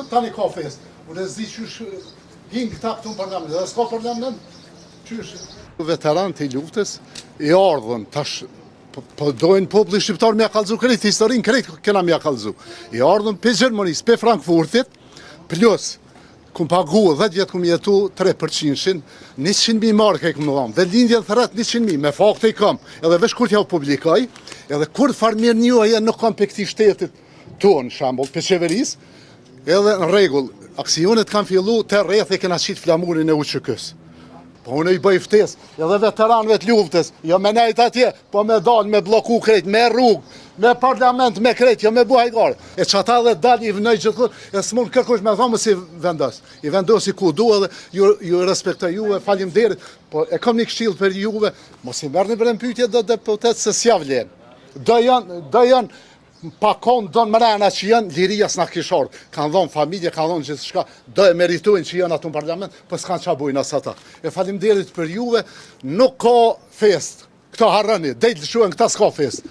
rrugët, tani ka fest. Unë e zi qysh hinë këta këtu në parlament, dhe s'ka parlament, qysh. Veteranët e luftës i ardhën tash, po dojnë populli shqiptar me kallëzu krejt, historinë krejt kena me kallëzu. I ardhën pe Gjermanisë, pe Frankfurtit, plus kum pagu 10 vjetë kum jetu 3%, 100.000 marke i kum dhamë, dhe lindje të rrët 100.000, me fakte i kam, edhe vesh kur t'ja u publikaj, edhe kur farmir një aje nuk kam pe këti shtetit tonë, shambull, pe qeveris, edhe në regull, aksionet kam fillu të rreth e kena qitë flamurin e uqëkës. Po unë i bëj ftes, edhe veteranëve të luftës, jo me nejt atje, po me dalë, me bloku krejt, me rrugë, me parlament, me krejt, jo me buhaj garë. E që ata dhe dalë i vënoj gjithë, e së mund kërkush me thomë si vendos. I vendos i ku du edhe ju respektoj juve, falim derit, po e kam një këshilë për juve, mos i mërë një bërën pytje dhe deputet se s'ja vlen. Do janë, pa konë donë mrena që janë liria s'na kishorë, kanë dhonë familje, kanë dhonë gjithë shka, do e meritojnë që janë atë në parlament, për s'kanë qa bujnë asë ata. E falimderit për juve, nuk ka fest, këta harrani, dejtë lëshuen këta s'ka fest.